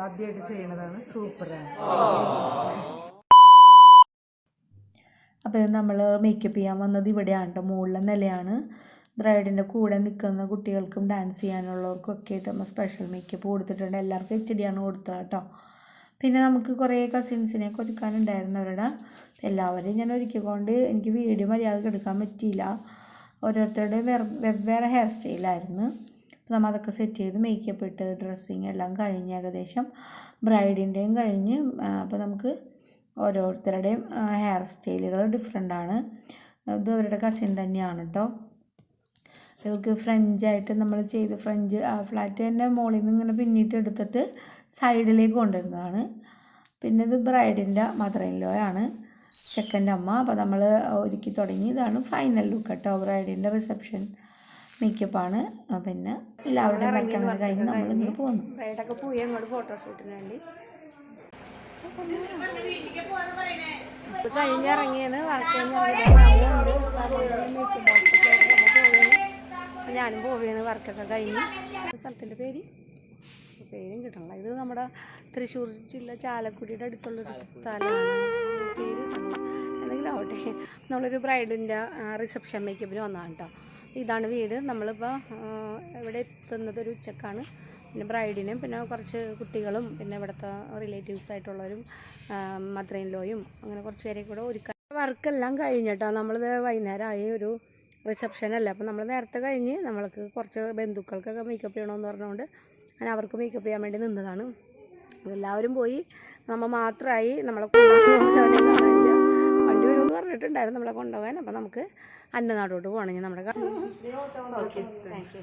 ആദ്യമായിട്ട് ചെയ്യണതാണ്. സൂപ്പറാണ്. അപ്പോൾ ഇത് നമ്മൾ മേക്കപ്പ് ചെയ്യാൻ വന്നത് ഇവിടെയാണ് കേട്ടോ. മുകളിലെ നിലയാണ്. ബ്രൈഡിൻ്റെ കൂടെ നിൽക്കുന്ന കുട്ടികൾക്കും ഡാൻസ് ചെയ്യാനുള്ളവർക്കും ഒക്കെ ആയിട്ട് നമ്മൾ സ്പെഷ്യൽ മേക്കപ്പ് കൊടുത്തിട്ടുണ്ട്. എല്ലാവർക്കും HD ആണ് കൊടുത്തത് കേട്ടോ. പിന്നെ നമുക്ക് കുറേ കസിൻസിനെയൊക്കെ ഒരുക്കാനുണ്ടായിരുന്നവരുടെ എല്ലാവരെയും ഞാൻ ഒരുക്കിക്കൊണ്ട് എനിക്ക് വീഡിയോ മര്യാദക്ക് എടുക്കാൻ പറ്റിയില്ല. ഓരോരുത്തരുടെയും വെവ്വേറെ ഹെയർ സ്റ്റൈലായിരുന്നു. അപ്പോൾ നമ്മൾ അതൊക്കെ സെറ്റ് ചെയ്ത് മേക്കപ്പ് ഇട്ട് ഡ്രസ്സിങ് എല്ലാം കഴിഞ്ഞ് ഏകദേശം ബ്രൈഡിൻ്റെയും കഴിഞ്ഞ്. അപ്പോൾ നമുക്ക് ഓരോരുത്തരുടെയും ഹെയർ സ്റ്റൈലുകൾ ഡിഫറെൻ്റാണ്. ഇത് അവരുടെ കസിൻ തന്നെയാണ് കേട്ടോ. ഇവർക്ക് ഫ്രഞ്ചായിട്ട് നമ്മൾ ചെയ്ത് ഫ്രഞ്ച് ഫ്ലാറ്റ് തന്നെ മുകളിൽ നിന്ന് ഇങ്ങനെ പിന്നിട്ട് എടുത്തിട്ട് സൈഡിലേക്ക് കൊണ്ടുവരുന്നതാണ്. പിന്നെ ഇത് ബ്രൈഡിൻ്റെ മദർ ഇൻ ലോ ആണ്, ചെക്കൻ്റെ അമ്മ. അപ്പോൾ നമ്മൾ ഒരുക്കി തുടങ്ങി. ഇതാണ് ഫൈനൽ ലുക്ക് കേട്ടോ. ബ്രൈഡിൻ്റെ റിസപ്ഷൻ മേക്കപ്പാണ്. പിന്നെ എല്ലാവരുടെയും വയ്ക്കണത് കഴിഞ്ഞ് നമ്മളിങ്ങനെ പോകുന്നു. ബ്രൈഡൊക്കെ പോയി അങ്ങോട്ട് ഫോട്ടോഷൂട്ടിന് വേണ്ടി കഴിഞ്ഞിറങ്ങിയാണ്. ഞാനും പോവുകയാണ്. വർക്കൊക്കെ കഴിഞ്ഞ് സ്ഥലത്തിൻ്റെ പേരും കിട്ടണില്ല. ഇത് നമ്മുടെ തൃശ്ശൂർ ജില്ല ചാലക്കുടിയുടെ അടുത്തുള്ളൊരു സ്ഥലമാണ്. പേര് എന്തെങ്കിലും ആവട്ടെ. നമ്മളൊരു ബ്രൈഡിൻ്റെ റിസപ്ഷൻ മേക്കപ്പിന് വന്നതാണ് കേട്ടോ. ഇതാണ് വീട്. നമ്മളിപ്പോൾ ഇവിടെ എത്തുന്നത് ഒരു ഉച്ചക്കാണ്. പിന്നെ ബ്രൈഡിനും പിന്നെ കുറച്ച് കുട്ടികളും പിന്നെ ഇവിടുത്തെ റിലേറ്റീവ്സായിട്ടുള്ളവരും മദർ ഇൻ ലോയും അങ്ങനെ കുറച്ച് പേരെ കൂടെ ഒരുക്കാൻ. വർക്കെല്ലാം കഴിഞ്ഞിട്ടോ. നമ്മളിത് വൈകുന്നേരമായി. ഒരു റിസപ്ഷനല്ല. അപ്പോൾ നമ്മൾ നേരത്തെ കഴിഞ്ഞ് നമ്മൾക്ക് കുറച്ച് ബന്ധുക്കൾക്കൊക്കെ മേക്കപ്പ് ചെയ്യണമെന്ന് പറഞ്ഞുകൊണ്ട് ഞാൻ അവർക്ക് മേക്കപ്പ് ചെയ്യാൻ വേണ്ടി നിന്നതാണ്. എല്ലാവരും പോയി. നമ്മൾ മാത്രമായി. നമ്മളെ കൊണ്ടുപോകാൻ കാണാനില്ല. വണ്ടി വരുമെന്ന് പറഞ്ഞിട്ടുണ്ടായിരുന്നു നമ്മളെ കൊണ്ടുപോകാൻ. അപ്പോൾ നമുക്ക് അന്നനാടോട്ട് പോകണമെങ്കിൽ നമ്മുടെ ഓക്കെ താങ്ക് യു.